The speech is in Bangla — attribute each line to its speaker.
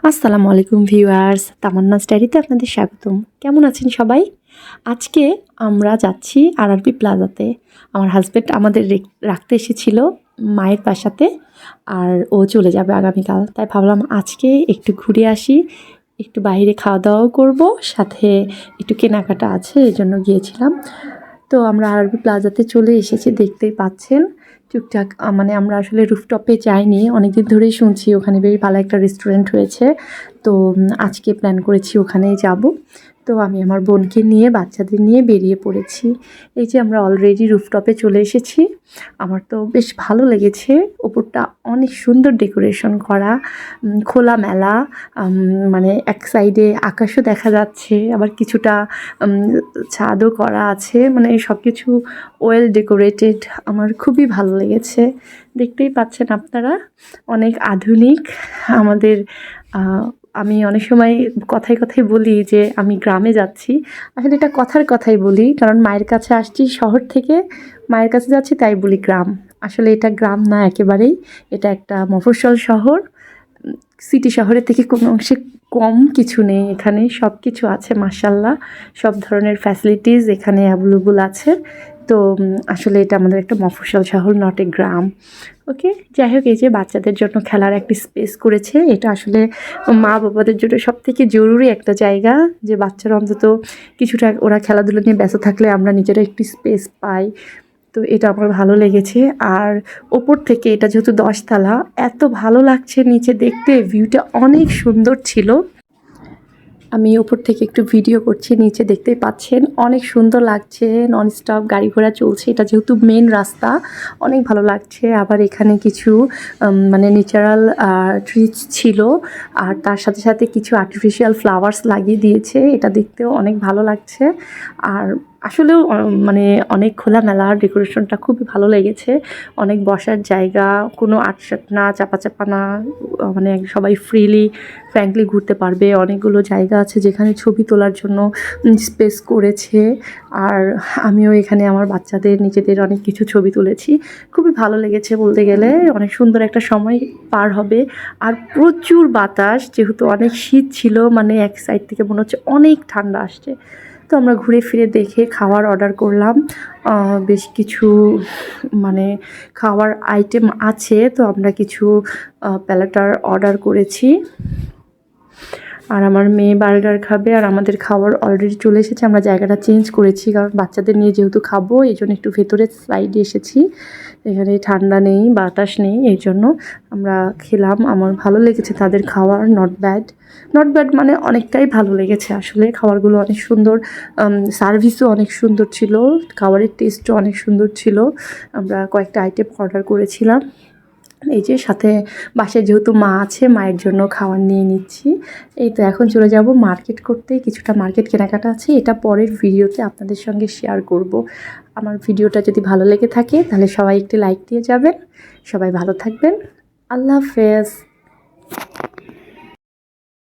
Speaker 1: আসসালামু আলাইকুম ভিউয়ার্স, তামান্নাস ডায়েরিতে আপনাদের স্বাগতম। কেমন আছেন সবাই? আজকে আমরা যাচ্ছি আরআরবি প্লাজাতে। আমার হাজব্যান্ড আমাদের রাখতে এসেছিল মায়ের বাসাতে, আর ও চলে যাবে আগামীকাল। তাই ভাবলাম আজকে একটু ঘুরে আসি, একটু বাইরে খাওয়া দাওয়াও করব, সাথে একটু কেনাকাটা আছে, এই জন্য গিয়েছিলাম। তো আমরা আরআরবি প্লাজাতে চলে এসেছি, দেখতেই পাচ্ছেন। টুকটাক মানে আমরা আসলে রুফটপে যাইনি, অনেকদিন ধরেই শুনছি ওখানে বেশ ভালো একটা রেস্টুরেন্ট হয়েছে। তো আজকে প্ল্যান করেছি ওখানেই যাব। তো আমি আমার বোনকে নিয়ে, বাচ্চাদের নিয়ে বেরিয়ে পড়েছি। এই যে আমরা অলরেডি রুফটপে চলে এসেছি। আমার তো বেশ ভালো লেগেছে। ওপরটা অনেক সুন্দর ডেকোরেশন করা, খোলামেলা, মানে এক সাইডে আকাশও দেখা যাচ্ছে, আবার কিছুটা ছাদও করা আছে, মানে সব কিছু ওয়েল ডেকোরেটেড। আমার খুবই ভালো লেগেছে। দেখতেই পাচ্ছেন আপনারা, অনেক আধুনিক আমাদের। আমি অনেক সময় কথায় কথায় বলি যে আমি গ্রামে যাচ্ছি, আসলে এটা কথাই বলি, কারণ মায়ের কাছে আসছি শহর থেকে, মায়ের কাছে যাচ্ছি তাই বলি গ্রাম। আসলে এটা গ্রাম না একেবারেই, এটা একটা মফস্বল শহর। সিটি শহরের থেকে কোনো অংশে কম কিছু নেই, এখানে সব কিছু আছে মাশাল্লাহ। সব ধরনের ফ্যাসিলিটিস এখানে অ্যাভেলেবল আছে। তো আসলে এটা আমাদের একটা মফস্বল শহর, নট এ গ্রাম। ওকে, যাই হোক, এই যে বাচ্চাদের জন্য খেলার একটি স্পেস করেছে। এটা আসলে মা বাবাদের জন্য সবথেকে জরুরি একটা জায়গা, যে বাচ্চারা অন্তত কিছুটা, ওরা খেলাধুলো নিয়ে ব্যস্ত থাকলে আমরা নিজেরা একটু স্পেস পাই। তো এটা আমার ভালো লেগেছে। আর ওপর থেকে, এটা যেহেতু 10 তলা, এত ভালো লাগছে নিচে দেখতে, ভিউটা অনেক সুন্দর ছিল। আমি ওপর থেকে একটু ভিডিও করছি, নিচে দেখতেই পাচ্ছেন অনেক সুন্দর লাগছে, ননস্টপ গাড়ি ঘোড়া চলছে। এটা যেহেতু মেন রাস্তা, অনেক ভালো লাগছে। আবার এখানে কিছু মানে ন্যাচারাল ট্রিজ ছিল, আর তার সাথে সাথে কিছু আর্টিফিশিয়াল ফ্লাওয়ার্স লাগিয়ে দিয়েছে, এটা দেখতেও অনেক ভালো লাগছে। আর আসলেও মানে অনেক খোলামেলা, ডেকোরেশনটা খুবই ভালো লেগেছে। অনেক বসার জায়গা, কোনো আটসাট না, চাপা না, মানে সবাই ফ্র্যাঙ্কলি ঘুরতে পারবে। অনেকগুলো জায়গা আছে যেখানে ছবি তোলার জন্য স্পেস করেছে। আর আমিও এখানে আমার বাচ্চাদের, নিজেদের অনেক কিছু ছবি তুলেছি। খুবই ভালো লেগেছে বলতে গেলে, অনেক সুন্দর একটা সময় পার হবে। আর প্রচুর বাতাস, যেহেতু অনেক শীত ছিল, মানে এক সাইড থেকে মনে হচ্ছে অনেক ঠান্ডা আসছে। তো আমরা ঘুরে ফিরে দেখে খাবার অর্ডার করলাম। বেশ কিছু মানে খাওয়ার আইটেম আছে, তো আমরা কিছু প্যালাটার অর্ডার করেছি। আর আমার মেয়ে বার্গার খাবে, আর আমাদের খাবার অলরেডি চলে এসেছে। আমরা জায়গাটা চেঞ্জ করেছি, কারণ বাচ্চাদের নিয়ে যেহেতু খাবো, এই জন্য একটু ভেতরের সাইডে এসেছি। এখানে ঠান্ডা নেই, বাতাস নেই, এই জন্য আমরা খেলাম। আমার ভালো লেগেছে তাদের খাবার, নট ব্যাড মানে অনেকটাই ভালো লেগেছে। আসলে খাবারগুলো অনেক সুন্দর, সার্ভিসও অনেক সুন্দর ছিল, খাবারের টেস্টও অনেক সুন্দর ছিল। আমরা কয়েকটা আইটেম অর্ডার করেছিলাম। এই যে সাথে বাসায় যেহেতু মা আছে, মায়ের জন্য খাবার নিয়ে নিচ্ছি। এই তো এখন চলে যাব মার্কেট করতে, কিছুটা মার্কেট কেনাকাটা আছে, এটা পরের ভিডিওতে আপনাদের সঙ্গে শেয়ার করব। আমার ভিডিওটা যদি ভালো লেগে থাকে তাহলে সবাই একটি লাইক দিয়ে যাবেন। সবাই ভালো থাকবেন। আল্লাহ হাফেজ।